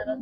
Hey,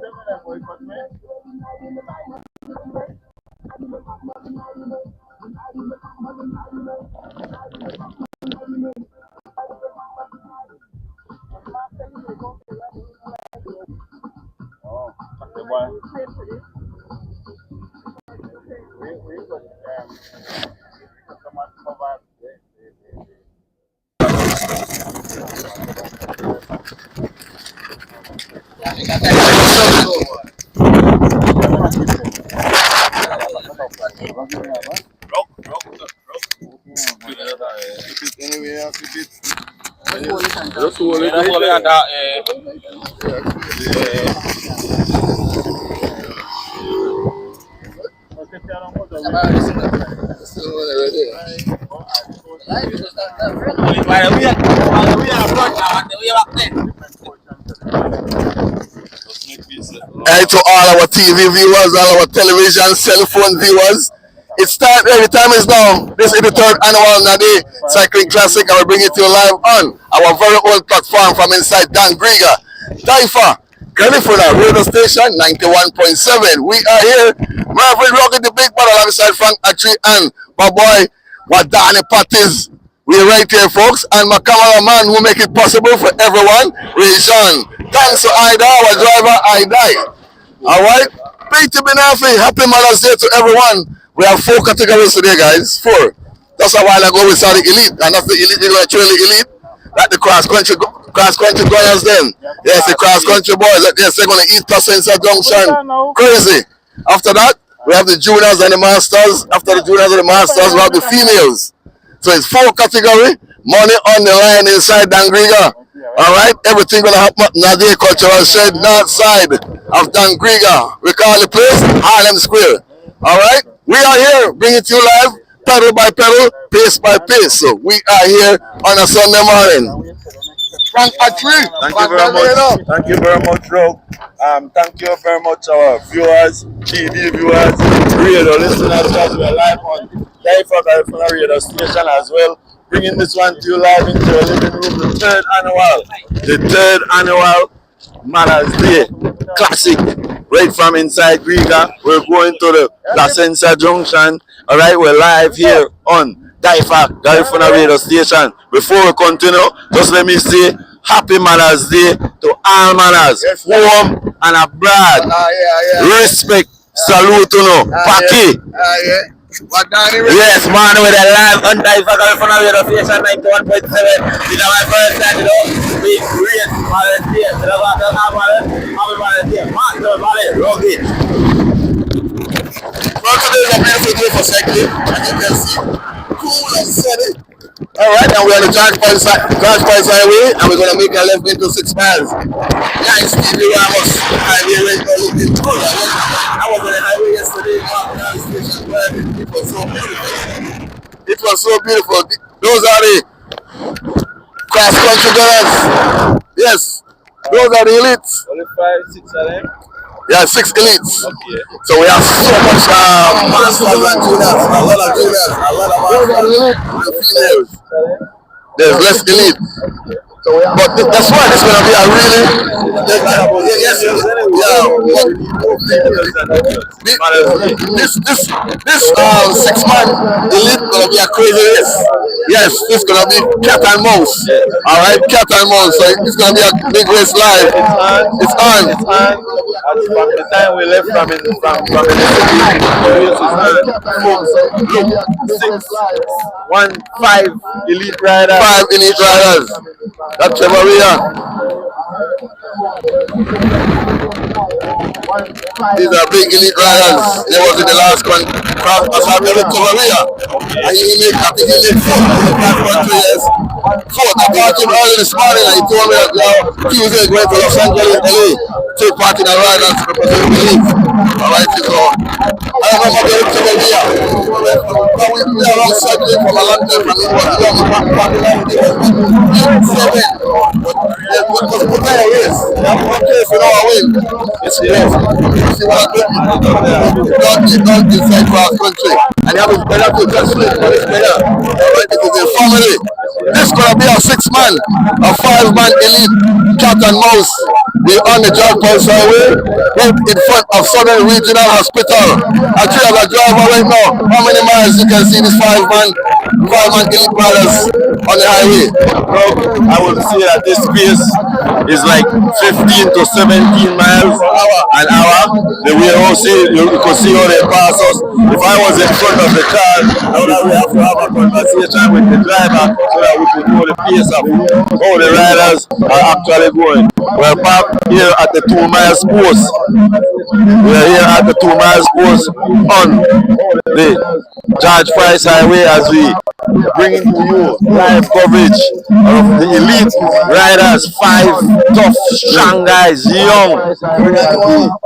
to all our TV viewers, all our television, cell phone viewers, it's time, the time is now. This is the third annual Nadi Cycling Classic, and we bring it to you live on our very own platform from inside Dan Griga, DYFA Garifuna Radio Station 91.7. We are here, Marvin rocking the big ball alongside Frank Atri and my boy Wadani Patties. We're right here, folks, and my cameraman who make it possible for everyone, Rajan. Thanks to Ida, our driver, Ida. Alright? Peter Benafi, happy Mother's Day to everyone. We have 4 categories today, guys. 4. Just a while ago we saw the elite, and that's the elite, truly elite. Like the cross country goers then. Yes, the cross country boys. Yes, they're gonna eat Placentia Junction. Crazy. After that, we have the juniors and the masters. After the juniors and the masters, we have the females. So it's 4 category, money on the line inside Dangriga. Alright, everything gonna happen at Nadia Cultural Shed, north side of Dangriga. We call the place Harlem Square. Alright, we are here, bringing it to you live, pedal by pedal, pace by pace. So we are here on a Sunday morning. Frank Atri. Thank you very much. Thank you very much, Rob. Thank you very much, our viewers, TV viewers, radio listeners, because we're live on DYFA Garifuna Radio Station as well. Bringing this one to you live into your living room, the third annual Mother's Day Classic, right from inside Griga. We're going to the Placentia Junction. All right, we're live here on DYFA Garifuna Radio Station. Before we continue, just let me say Happy Mother's Day to all mothers, home and abroad. Respect, salute to no, Paki. Yes, man, with a live on DYFA Garifuna Radio Station 91.7. This is my first time, you know. Big great Mother's Day. Happy Mother's Day. Master Valley, Rocky. Well, today is a beautiful day for cycling, as you can see. Cool and sunny. Alright, and we're on the George Price Highway, and we're going to make a left into 6 miles. Nice, Stevie Ramos. Highway right now looking good. I was on the highway yesterday, walking down the station, but it was so beautiful. It was so beautiful. Those are the cross-country gunners. Yes, those are the elites. Only 5, 6 of them? Yeah, 6 elites. Okay. So we have so much masters and juniors, a lot of juniors, a lot of masters and females. There's less elite. But that's why it's going to be a really, this 6-man elite going to be a crazy race. Yes, this going to be cat and mouse. Alright, cat and mouse. So it's going to be a big race live. It's on. From the time we left from the city, the 6, 1, 5 elite riders. 5 elite riders. That's where we are. These are big elite riders. They was in the last one. And he made, I think he made 4 years. 4. I talked to him early this morning and he told me that Tuesday going to Los Angeles, LA. Take part in a ride and to represent the elite. Alright, so I remember going to Colombia. We are all cycling from a long time from But it was put by a race. Okay, if you know I win, it's the race. You see what I'm doing? Don't decide cross country. And you have to translate for this player. Alright, it is a family. This is going to be a 6-man, a 5-man elite, cat and mouse. We on the Jack Pulse Highway, right in front of Southern Regional Hospital. Actually, as a driver right now, how many miles you can see this five-man elite riders on the highway? Bro, I would say that this pace is like 15 to 17 miles an hour. The way you could see how they pass us. If I was in front of the car, I would have to have a conversation with the driver so that we could know the pace of how the riders are actually going. We're parked here at the 2 miles post. We're here at the 2 miles post on the George Price Highway as we bring to you live coverage of the elite riders, 5 tough, strong guys, young,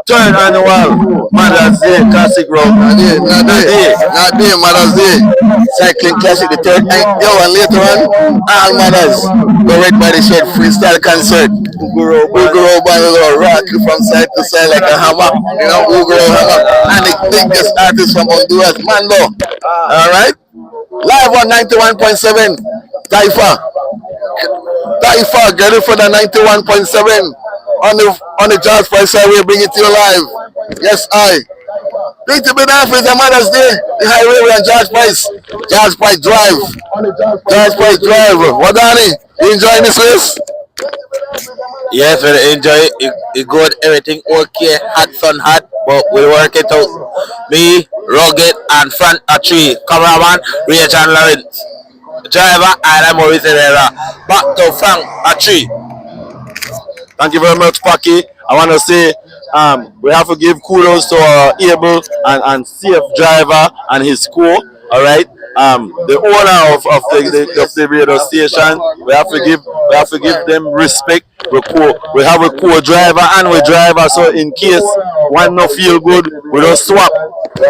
turn annual Mother's Day Classic Road. Not day, Mother's Day. Cycling Classic, the third night. Yo, and later on, all mothers go right by the shed freestyle concert. Uguro Band, rock from side to side like a hammer. You know, Uguro hammer. And the biggest artist from Honduras, Mando. Alright? Live on 91.7 DYFA Garifuna 91.7 on the George Price Highway, bring it to you live. Yes, I. Bring to be there for the Mother's Day. The highway on George Price Drive. George Price Drive. Wadani, you enjoying this race? Yes, we enjoy it. It good, everything okay, hot sun hot, but we'll work it out. Me, Rugged, and front a tree. Cameraman, Rich and Lawrence. Driver, and I'm Maurice Herrera. Back to Frank a tree. Thank you very much, Paki. I want to say we have to give kudos to our able and safe driver and his crew. All right. The owner of the radio station, we have to give them respect. We have a co-driver and we driver, so in case one not feel good, we don't swap.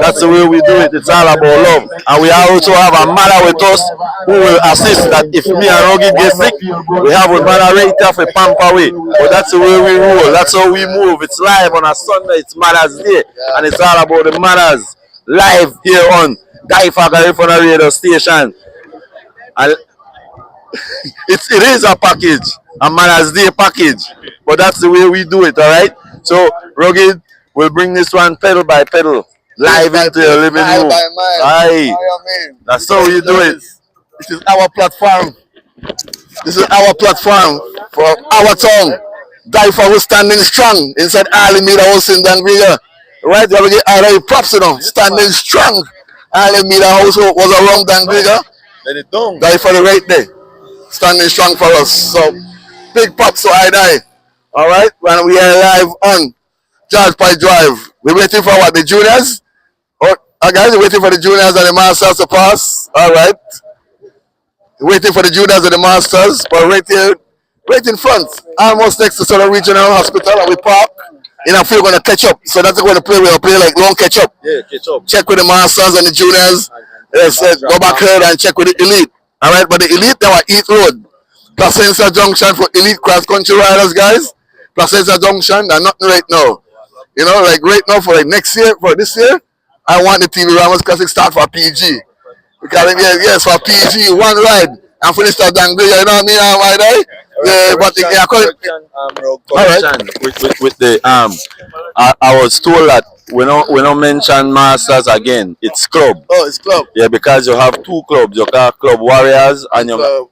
That's the way we do it. It's all about love. And we also have a mother with us who will assist that if me and Rogi get sick, we have a mother right there for pamper way. But that's the way we roll. That's how we move. It's live on a Sunday. It's Mother's Day, and it's all about the mothers live here on DYFA Garifuna radio station. And it is a package, a Mother's Day package, but that's the way we do it. All right. So Rugged will bring this one pedal by pedal live into your living room. Aye. That's how we do it. This is our platform. This is our platform for our town. DYFA was standing strong inside Alameda House in Dangriga. Right there we get all props, you know, standing strong. Alameda House was around Dangriga. Let it down. DYFA right there, standing strong for us. So big props to I. All right, when we are live on George Price Drive, we're waiting for what, the juniors? Guys, we're waiting for the juniors and the masters to pass. All right, waiting for the juniors and the masters, but right here, right in front, almost next to Southern Regional Hospital, and we park. You know, if we're going to catch up, so that's going to play. We'll play like long catch up. Yeah, catch up. Check with the masters and the juniors. Go back here and check with the elite. All right, but the elite, they were East Road, Placentia Junction for elite cross country riders, guys. Placentia Junction, they're nothing right now. You know, like right now for like next year, for this year, I want the TV Ramos Classic start for PG. Because yes, for PG, one ride and finish that Dangria, you know what I mean? Yeah, but with the I was told that we don't mention masters again. It's club. Oh, it's club. Yeah, because you have 2 clubs. You got Club Warriors and you got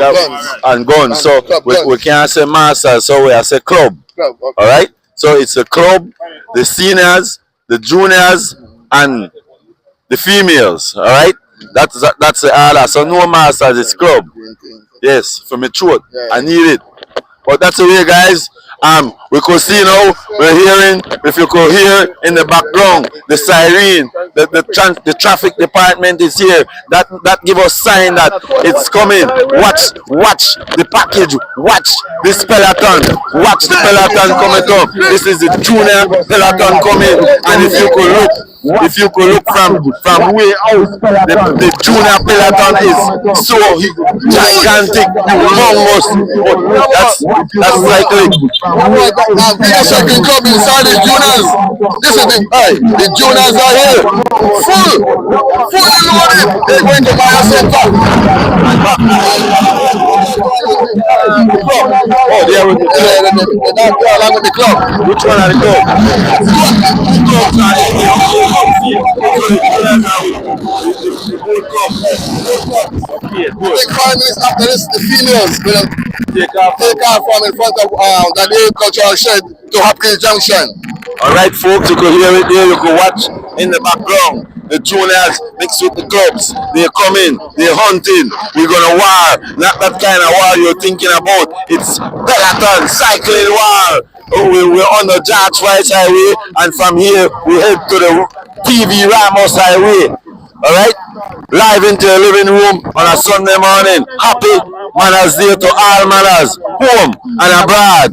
guns. And guns. So we can't say masters, so we say club. Club, okay. All right. So it's a club, the seniors, the juniors, and the females. All right. That's the order. So no masters, it's club. Yes, from the throat. I need it. But that's the way, guys. We could see now, we're hearing, if you could hear in the background, the siren, the traffic department is here. That give us sign that it's coming. Watch the package. Watch this peloton. Watch the peloton coming up. This is the junior peloton coming. And if you could look from way out, the junior peloton is so gigantic, humongous. That's likely. Second club inside the juniors. This is the juniors are here. Fully loaded. They're going to buy us some back. Oh, they are with the club. They go along with the club. Which one are the club? Clubs are the okay, good. Take 5 minutes after this, the females will Take off. take off from in front of the agricultural shed to Hopkins Junction. Alright, folks, you could hear it there, you could watch in the background. The juniors mixed with the clubs. They're coming, they're hunting. We're gonna war. Not that kind of war you're thinking about. It's peloton, cycling war. Oh, we're on the George Rice Highway, and from here we head to the TV Ramos Highway. Alright? Live into your living room on a Sunday morning. Happy Manners Day to all manners, home and abroad.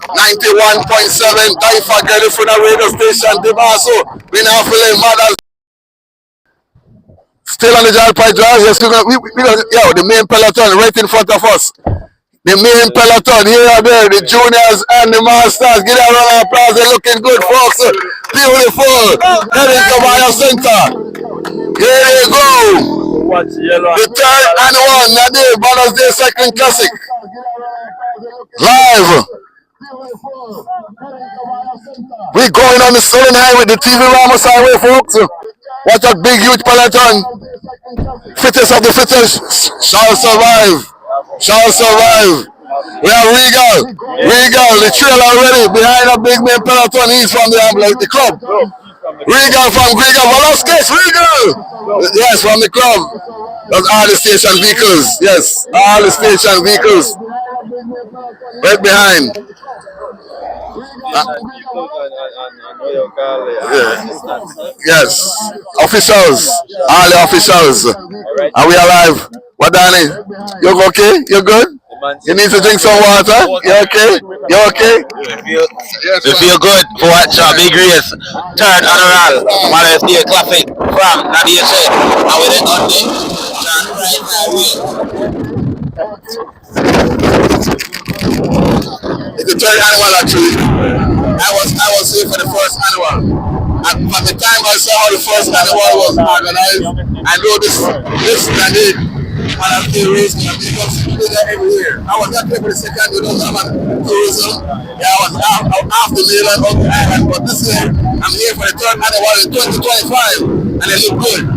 91.7 DYFA Garifuna radio station, Dimaso. We now feeling mothers. Still on the Jalpai Drive. Yes, the main peloton right in front of us. The main peloton here and there, the juniors and the masters. Get a round of applause. They're looking good, folks. Beautiful. Heading to Maya Center. Here they go. The third annual Nadir Manners Day Cycling Classic. Live. We're going on the Southern Highway, the TV Ramos Highway, folks. What a big, huge peloton. Fittest of the fittest shall survive. Shall survive. We have Regal. Regal, the trail already behind a big main peloton. He's from the club. Regal from Regal Velasquez. Regal. Yes, from the club. That's all the station vehicles. Yes, all the station vehicles. Right behind. Yes, officials, all the officials, and we are live. What, Danny? You okay? You good? You need to drink some water? You okay? You okay? We feel good for watch a big race. Third annual Manners Day Classic from Nadia Shed. And with it on It's the third annual actually. I was here for the first annual. And by the time I saw how the first annual was organized, I know this Nadir Manners Day race because every year. I was not here for the second with those tourism. Yeah, I was half the mainland of the island, but this year I'm here for the third annual in 2025, and it look good.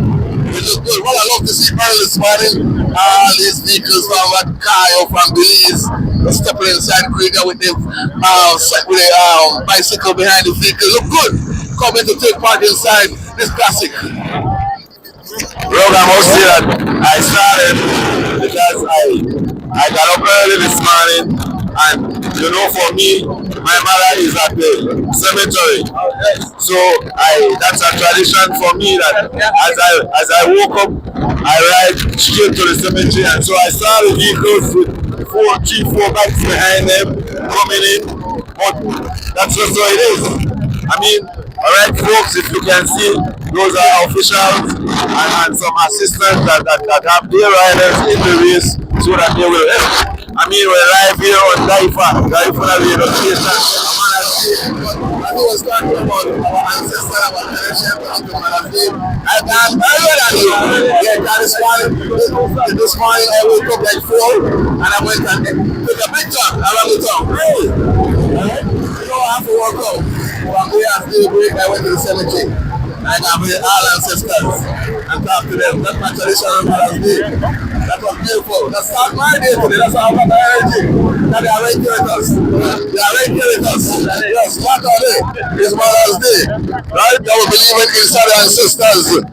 It look good. What I love to see early this morning, all these vehicles from Cayo, from Belize, stepping inside Krieger with the bicycle behind the vehicle. Look good. Coming to take part inside this classic. Rob, I must say that I started because I got up early this morning, and you know, for me, my mother is at the cemetery, so that's a tradition for me that as I woke up, I ride straight to the cemetery, and so I saw the vehicles with three, four bikes behind them coming in, but that's just how it is. I mean, alright folks, if you can see, those are officials and some assistants that have their riders in the race so that they will help. I mean, we're live here on DYFA Garifuna radio station. I was talking about our ancestors, our generation, I'm earlier than you. Yeah, this morning I woke up like 4 and I went and took a picture around the town. Really? Alright? You don't have to work out. From there after the break, I went to the cemetery. I got with all ancestors and talk to them. That's my traditional Manners Day. That was beautiful. That's not my day today. That's how I got the energy. Now they are right here with us. They are right here with us. Yes, what are they? It's Manners Day. Right? They will believe in inside the ancestors. But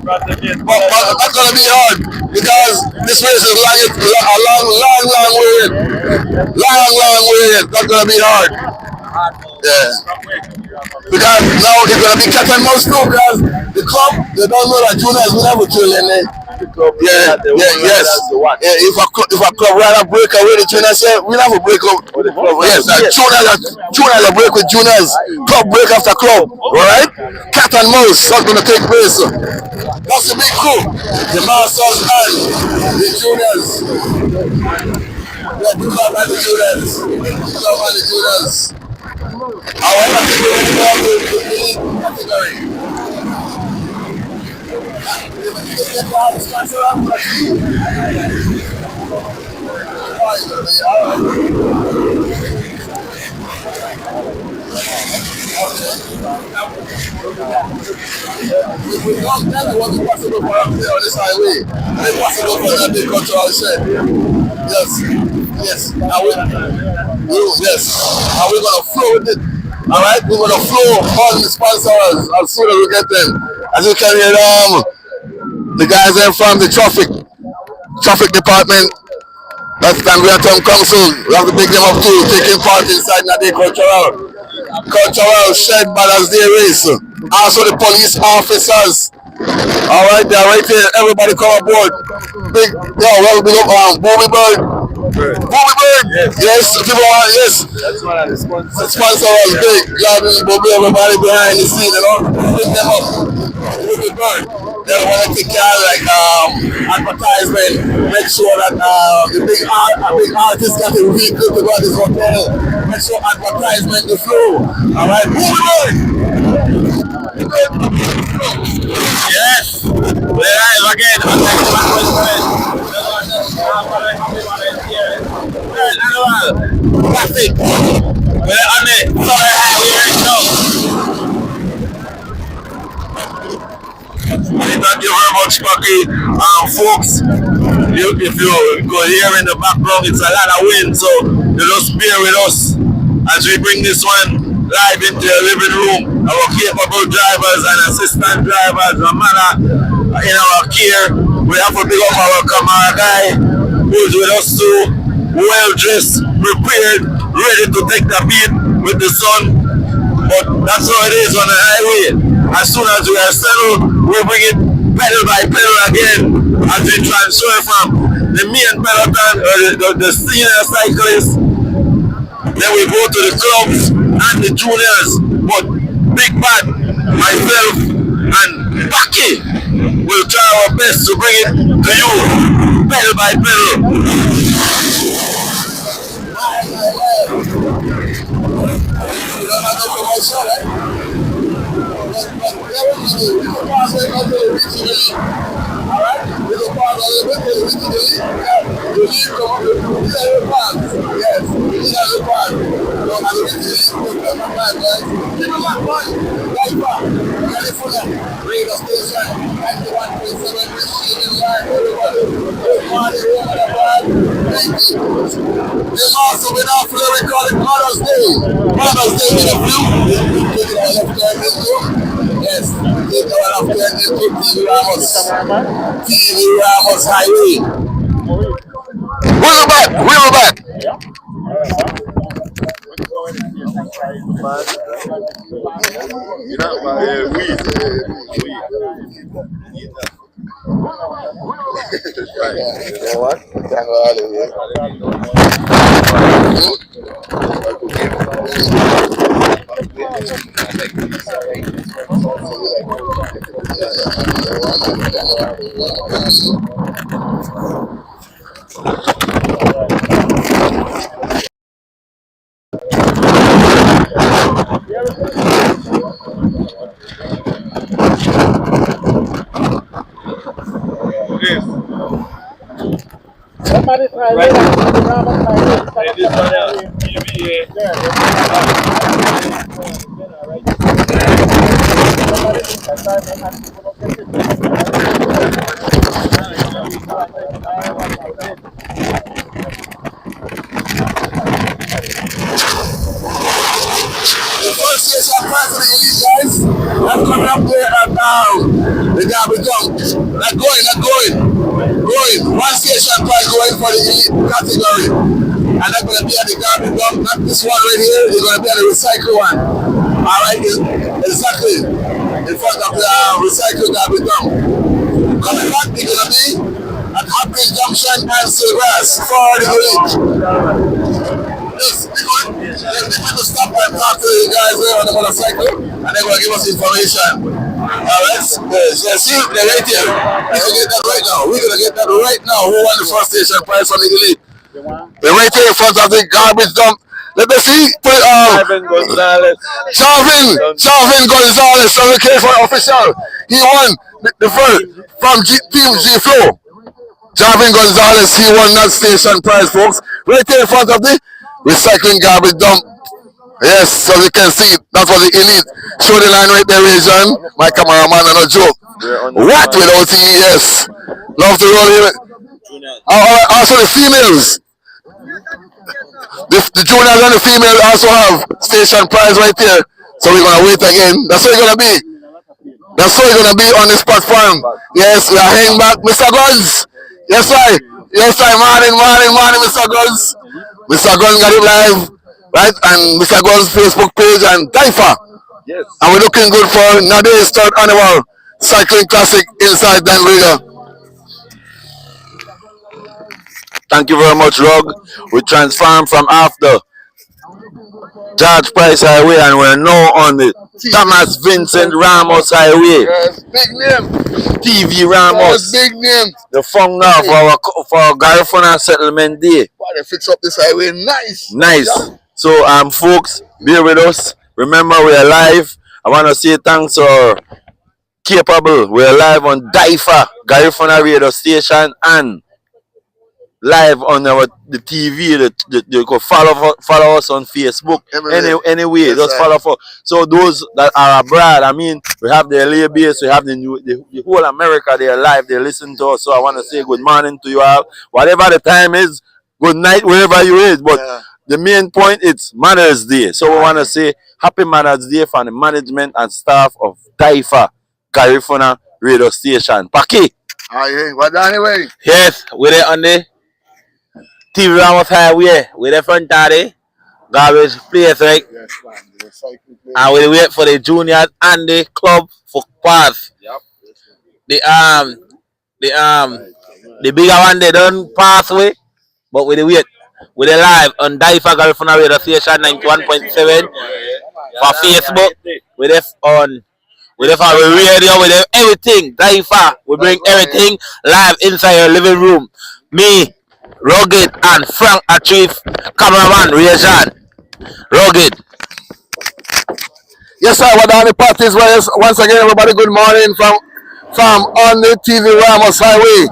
that's going to be hard because this race is a long way in. Long way in. That's going to be hard. Yeah. Because now it's going to be cat and mouse too, because the club, they don't know that juniors will have a drill in there. Yes. If a club rather break away, the juniors say, we'll have a break up. Yes, juniors will break with juniors. Club break after club. Alright? Cat and mouse, that's going to take place. That's the big crew. The masters and the juniors. Yeah, the club and the juniors. The club and the juniors. However, people will go to the elite category. We don't tell you what's possible for us here on this highway. It's possible for the agricultural shed. Yes, yes. Yes. And we're gonna flow with it. Alright, we're gonna flow on the sponsors as soon as we get them. As you can hear the guys there from the traffic department. That's Congratulatory Council. We have to pick them up too, taking part inside the cultural shed balance day race. Also the police officers. Alright, they're right here. Everybody come aboard. Big up Booby Bird. Booby Bird! Yes, people want yes. That's one of the sponsors. The sponsor was big. Booby, everybody behind the scene, pick them up. Booby Bird. They want to take care like advertisement. Make sure that the big artist got a vehicle to go to this hotel. Make sure advertisement the flow. Alright, Booby Bird! Yes, we're live again on the traffic. We're on the Southern Highway right now. Thank you very much, Bucky. Folks, if you go here in the background, it's a lot of wind, so you just bear with us as we bring this one live into your living room. Our capable drivers and assistant drivers, no matter in our care. We have to pick up our camera guy who's with us too, well dressed, prepared, ready to take the beat with the sun. But that's how it is on the highway. As soon as we are settled, we bring it pedal by pedal again as we transfer from the main peloton or the senior cyclists. Then we go to the clubs and the juniors. But Big Bad, myself, and Bucky will try our best to bring it to you, pedal by pedal. There's also been off there, we call it Mother's Day. Mother's Day in a few. Yes, take our left turn into TV Ramos Highway. We're back, we're back. You know what? Somebody try Right. this Guys, I'm coming up there at the Derby Dump. Not going. One station price going for the elite category. And that's going to be at the Derby Dump. Not this one right here. It's going to be at the recycle one. Alright, exactly. In front of the recycle Derby Dump. Coming back, it's going to be at Hopkins Junction and Silvergrass for the elite. Yes, they're going to stop and talk to you guys there on the motorcycle and they're going to give us information. Alright, see, they're right here. We're going to get that right now. Who won the first station prize from the elite? They're right here in front of the garbage dump. Let me see. Ivan Gonzalez. Charvin Gonzalez, okay for official. He won the first from Team G Flow. Jarvin Gonzalez, he won that station prize, folks. Right here in front of the recycling garbage dump. Yes, so you can see that was the elite. Show the line right there, region. My cameraman, and a joke. What without ES? Love to roll here. Also the females. The juniors and the female also have station prize right here. So we're gonna wait again. That's what it's gonna be. That's what it's gonna be on this platform. Yes, we are hanging back, Mr. Guns. Yes, I. Yes, I. Morning, Mr. Guns. Mr. Guns got it live, right? And Mr. Guns' Facebook page and DYFA. Yes. And we're looking good for Nade's third annual cycling classic inside Danriga. Thank you very much, Rog. We transform from after George Price Highway and we're now on the Thomas Vincent Ramos Highway. Yes, big name. TV Ramos. Yes, big name. The founder for our Garifuna Settlement Day. Wow, they fix up this highway nice. Nice. So folks, bear with us. Remember, we are live. I want to say thanks to our capable. We are live on DYFA Garifuna radio station and live on the TV. You can follow us on Facebook. Anyway, yes, just follow for. So those that are abroad, I mean, we have the LA base, we have the whole America. They are live. They listen to us. So I want to say good morning to you all. Whatever the time is, good night wherever you is. But the main point, it's Mother's Day. So we want to say Happy Mother's Day from the management and staff of DYFA Garifuna radio station. Paki. Aye, what anyway? Yes, we're there on the TV Ramos Highway with the front of the garbage place, right? Yes, man. The recycling place. And we wait for the juniors and the club for pass. Yep. The bigger one they don't pass away, but we wait. We live on DYFA Garifuna radio station 91.7 for Facebook. We on. We for radio. We everything. DYFA. We bring everything live inside your living room. Me, Rugged and Frank Achieve, cameraman Reajan. Rugged. Yes, sir. What are the parties? Once again, everybody, good morning from on the TV Ramos Highway.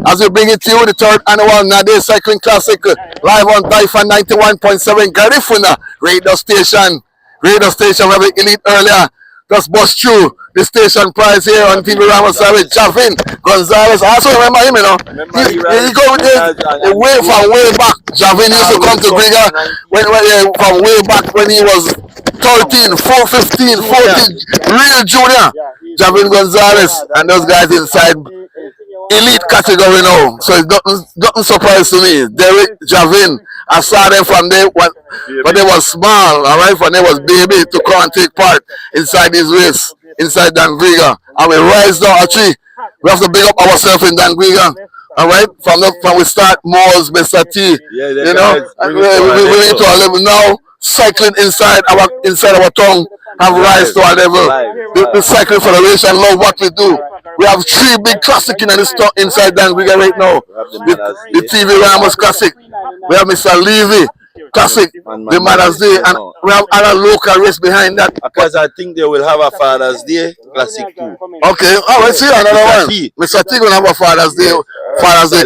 As we bring it to you, the third annual Nade Cycling Classic live on DYFA 91.7 Garifuna radio station. Radio station, we have the elite earlier. Just bust through the station prize here on TV Ramos Highway. Javin Gonzalez. I also remember him, you know. He go way from way back. Javin used to come to Griga from way back when he was 13, 15, 14, real junior. Javin Gonzalez and those guys inside elite category now. So it's nothing surprise to me. Derek, Javin, I saw them from there when they was small, all right, when they was baby to come and take part inside this race, inside Danriga. And we rise down a tree. We have to big up ourselves in Danriga. All right, from we start Moles, Mr. T, you know, and we into a level now. Cycling inside our tongue have rise to our level. The Cycling Federation love what we do. We have 3 big classics inside Danriga right now. The TV Ramos Classic. We have Mr. Levy Classic, the Mother's Day, and we have other local race behind that. Because I think they will have a Father's Day Classic too. Okay, let's see another one. Mr. T gonna have a Father's Day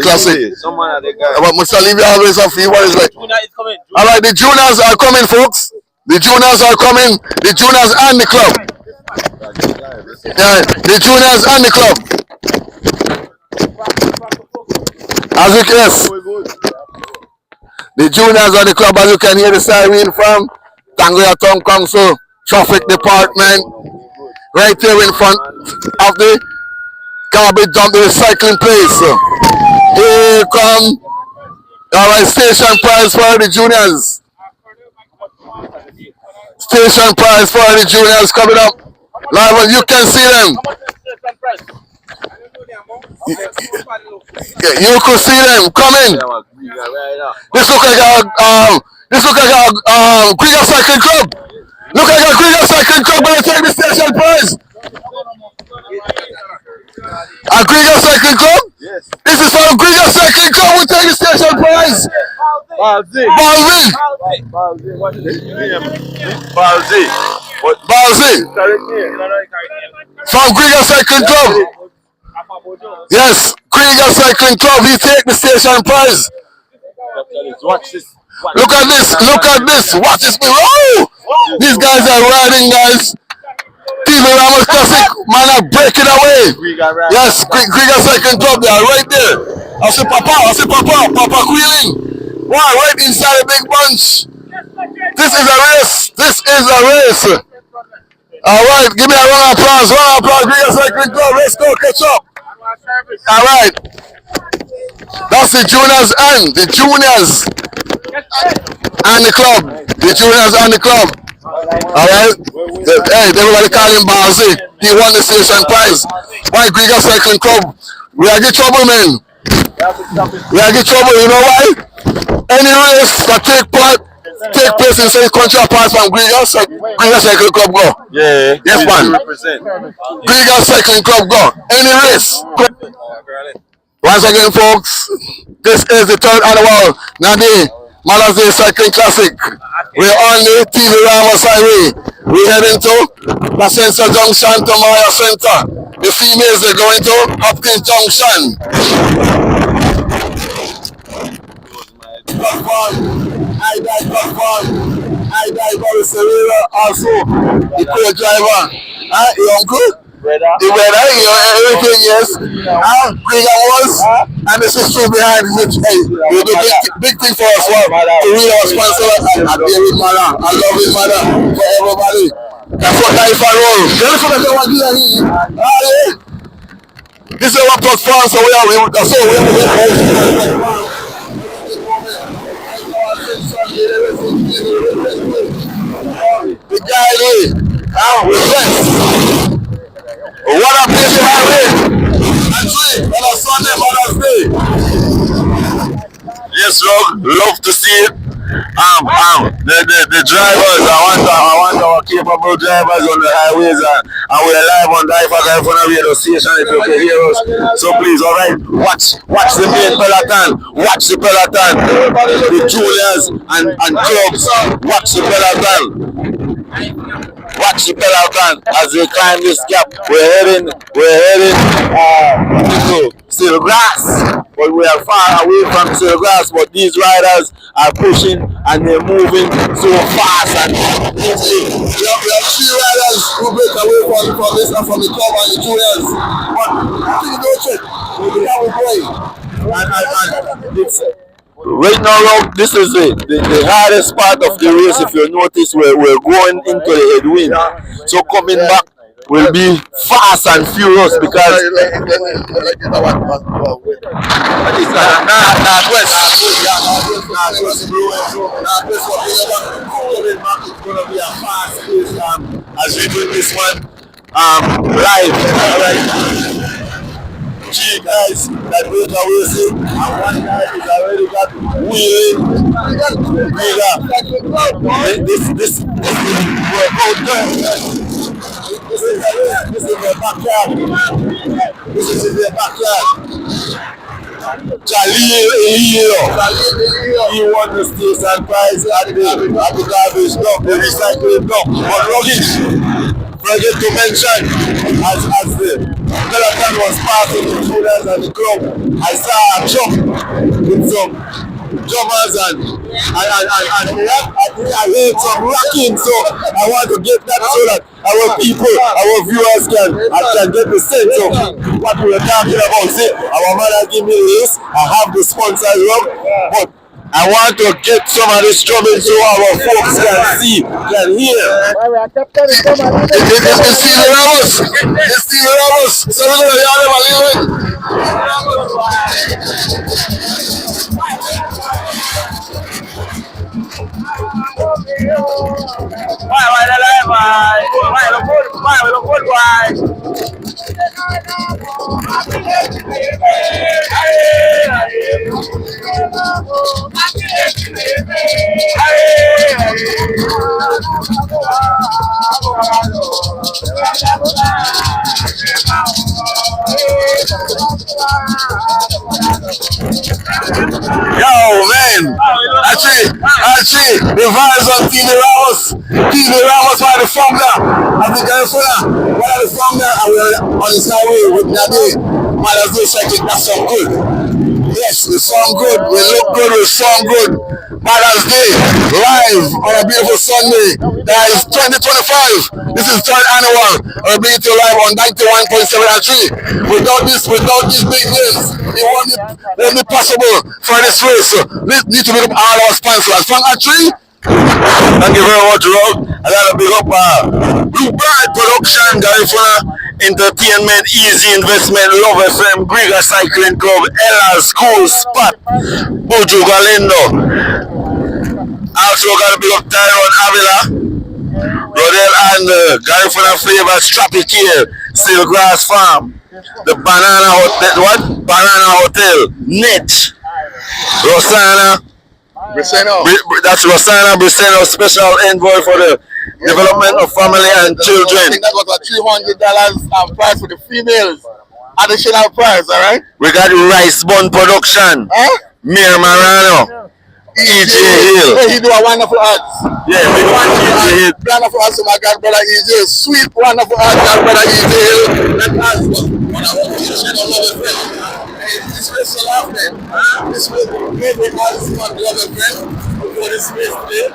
Classic. But Mr. Levy always have what is like. All right, the juniors are coming, folks. The juniors are coming. The juniors and the club. Yeah, the juniors and the club. As you can see, the juniors and the club, as you can hear the siren from Danriga Town Council Traffic Department, right here in front of the garbage dump, the recycling place. Here come our station prize for the juniors. Station prize for the juniors coming up. Live, you can see them. You could see them coming. This look like a Krieger Cycling Club. Look like a Krieger Cycling Club gonna take the station prize. A Krieger Cycling Club? Yes. This is from Krieger Cycling Club will take the station prize. Balzi. Balzi. What's his name? Balzi. Balzi. From Greener Cycling Club. Yes, Greener Cycling Club. He take the station prize. Watch this. Look at this. Look at this. Watch this. Oh! These guys are riding, guys. TV Ramos Classic. Man are breaking away. Yes, Greener Cycling Club. They are right there. I see Papa. Papa Quilling. Wow, right inside a big bunch. This is a race. This is a race. All right, give me a round of applause. Round of applause, Greener Cycling Club. Let's go, catch up. All right. That's the juniors and the club. The juniors and the club. All right. Hey, everybody call him Balzi. He won the station prize. Why Greener Cycling Club? We are get trouble, man. We are get trouble. You know why? Any race that take place in the country apart from Greener Cycling Club go. Yeah. Yes, man. Greener Cycling Club go. Any race. Once again, folks, this is the third annual Nadi Mother's Day Cycling Classic. We're on the TV Ramos Highway. We're heading to Placentia Junction to Maya Center. The females are going to Hopkins Junction. I die Boris Serena, also the co-driver. Your uncle? The weather, everything, yes. Greener was, and this is true behind which, hey, we do big thing for us, well, to read our sponsor, and be with mother, and love with mother, for everybody. That's what DYFA roll. This is our platform, so that's all we have. The guy, we're blessed. What a busy highway! And on a Sunday Mother's Day. Yes, love to see it. The drivers, I want our capable drivers on the highways, and we're live on DYFA Garifuna Radio Station if you can hear us. So please, alright, watch the main peloton, watch the peloton, the juniors and clubs, watch the peloton. Watch the peloton as we climb this gap. We're heading into still grass, but we are far away from still grass. But these riders are pushing and they're moving so fast and easily. We have three riders who break away from this and from the club and the juniors. But I think no check. We have a boy. And it's right now, this is the hardest part of the race. If you notice, we're going into the headwind. So coming back will be fast and furious because as we do this one live. Three guys that break away, see, and one guy is already got wheeling. This workout done. This is their backyard. This is their backyard. He won the station prize at the garbage dump, the recycling dump. But Rocky, forget to mention, as the peloton was passing the juniors and the club, I saw a truck with some drummers and I heard some rocking, so I want to get that so that our people, our viewers can get the sense of what we were talking about. See, our mother give me this, I have the sponsor rub, but I want to get some of this drumming so our folks can see, can hear. It's Steve Ramos. It's Steve Ramos. So we're going to hear them a little bit. Yo, man, I and 3. The vibes on TV Ramos. TV Ramos by the founder of the Garifuna. One of the founder, and we're on the highway with Nadi. Mother's Day cycling, that's so good. Yes, we sound good, we look good, we sound good. Mother's Day, live on a beautiful Sunday. That is 2025. This is third annual. We're bringing it to you live on 91.7 and 3. Without these big names, it won't be possible for this race. So we need to make up all our sponsors. From a 3, thank you very much, Rob. I gotta big up Blue Bride Production, Garifuna Entertainment, Easy Investment, Love FM, Griga Cycling Club, Ella School Spot, Buju Galindo. Also gotta big up Tyrone Avila, Rodel and Garifuna Flavor, Strappy Care, Silgrass Farm, the Banana Hotel, Banana Hotel, Net, Rosanna. Briseno. That's Rosanna Briseno, special envoy for the development of family and children. I think that was $300 price for the females. Additional price, all right? We got Rice Bun Production. Mir Marano. EJ Hill. Hey, he do a wonderful ads. Yeah, big one EJ Hill. Wonderful ads to my god brother EJ. Sweet, wonderful ads, god brother EJ Hill. That ads was one of the this race so loud, man. This race, we made the ads for the other friend before this race today.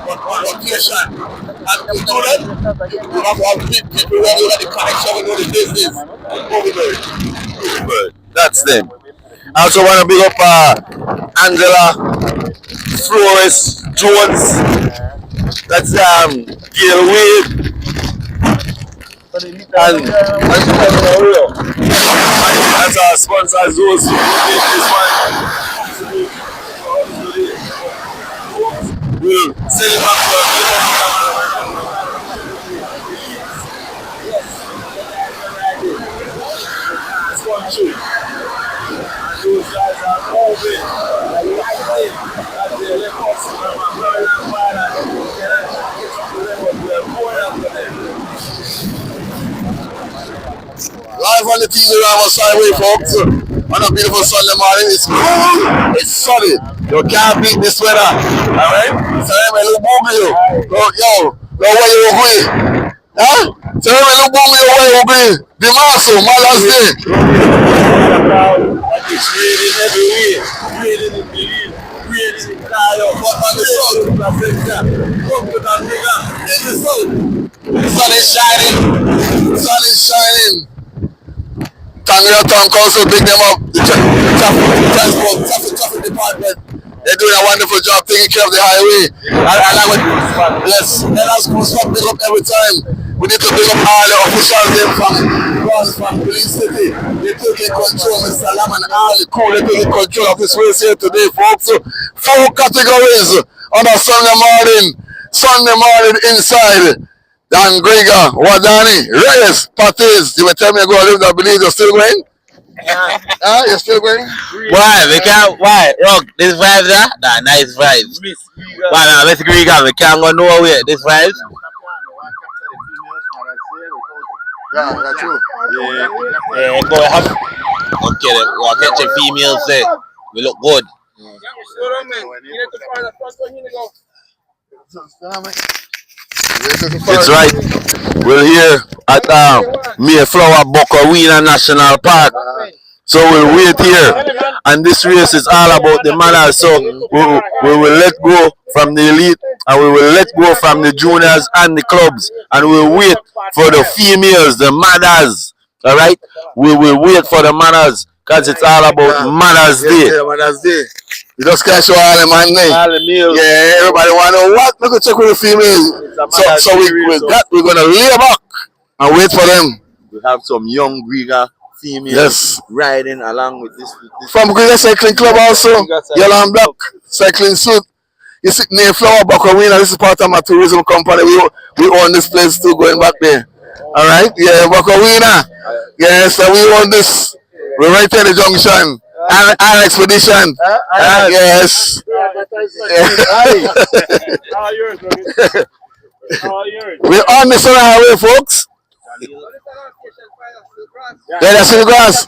But on location. And to do that, you have to have people who have the connection with all the business. Overbird. That's them. I also want to big up Angela Flores Jones. That's Gail Wade. And that's our sponsors, those who make this one. We'll send it back to those guys are moving. Live on the TV Ramos Highway, folks. On a beautiful Sunday morning. It's cool, it's sunny. You can't beat this weather. Alright? So I'm a little boogie. Yo, where you going? Huh? So I'm a little boogie, where you going? The Maso, Mother's Day. It's raining everywhere. Raining in the hill. Raining in Kayo. But on the sun, in the sun. The sun is shining. The sun is shining. Tangira Town Council, big them up. The traffic department. They're doing a wonderful job taking care of the highway. I like what yes, let us go stop big up every time. We need to big up all the officials them from Police City. They're taking control, Mr. Lam and all the crew. They're taking control of this race here today, folks. 4 categories on a Sunday morning inside. Dan Grega, Wadani, Reyes, Patis. You were telling me to go live, I believe you're still going? You're still going? Why? We can't, why? Rock, this vibes, nah, nice vibes. Why now, let's Grega, we can't go nowhere, this vibes. Yeah, that's true. Yeah, go ahead. Okay, we'll catch the females there. We look good. It's right. We're here at Mayflower Bokawina National Park. So we'll wait here. And this race is all about the manners. So we will let go from the elite and we will let go from the juniors and the clubs. And we'll wait for the females, the mothers. Alright? We will wait for the mothers because it's all about Mother's Day. Yeah, Mother's Day. You just can't show all the man name. All the meals. Yeah, everybody want to know what? Look at check with the females. So we're going to lay back and wait for them. We have some young Griga females riding along with this. From Griga Cycling Club also. Yellow and black cycling suit. You see Mayflower Bokawina. This is part of my tourism company. We own this place too, going back there. Alright? Yeah, Bokawina. Yes, so we own this. We're right at the junction. Our expedition. Yes. We're on the Solar Highway, folks. Yeah, that's the grass.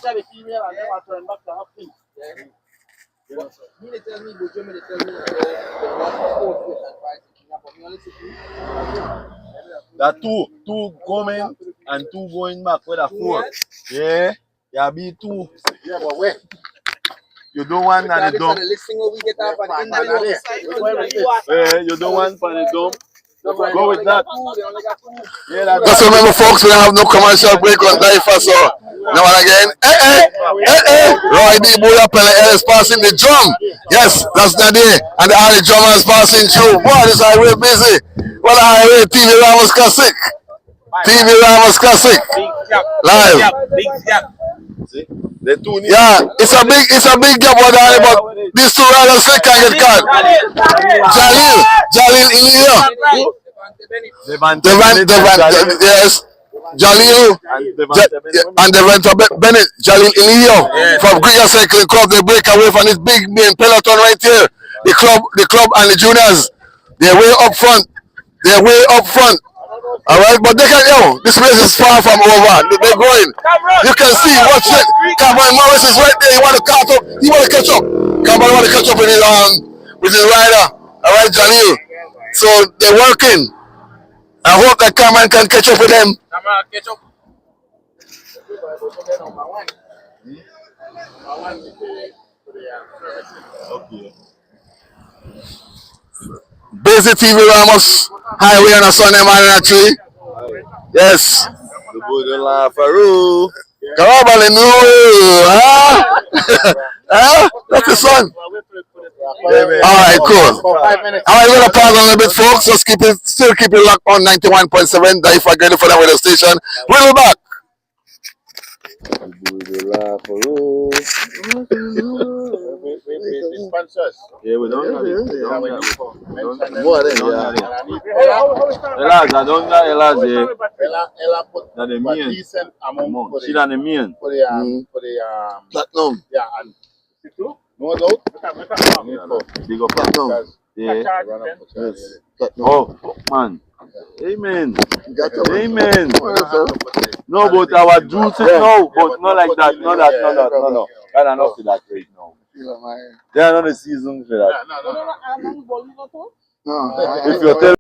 That two coming and two going back with a 4. Yeah, yeah, be 2. You don't want that dump. Yeah, you don't want for the dump. Go with that. Yeah, Just remember, folks, we don't have no commercial break on DYFA, so now and again. Roy D. Buya Pele is passing the drum. Yes, that's Nadir. And the other drummer is passing through. Boy, this highway busy. Well, the highway TV Ramos Classic. TV Ramos Classic. Live. Yeah, it's a big job what but these two riders can get caught. Jalil Ilio. Yes. Jalil and Devonta Bennett, Jalil Ilio from Greater Cycling Club. They break away from this big main peloton right here. The club and the juniors. They're way up front. Alright, but they can, this race is far from over. They're going. You can see, watch it. Cameron Morris is right there. He want to catch up. Cameron want to catch up with his rider. Alright, Jalil. So they're working. I hope that Cameron can catch up with them. Okay. Busy TV Ramos highway on a Sunday morning actually. Yes. The Budola Faru. That's the son. Alright, cool. Alright, we're gonna pause a little bit, folks. Still keep it locked on 91.7 DYFA Garifuna Radio Station. We'll be back. Yeah, we don't have it. Decent amount. She done the mean. For the Platinum. Yeah, and no doubt. Big up platinum. Yeah. Oh man. Amen. Amen. No, but our juice is no, but not like that. No. I don't know for that right now. They are not the season for that. No. If you tell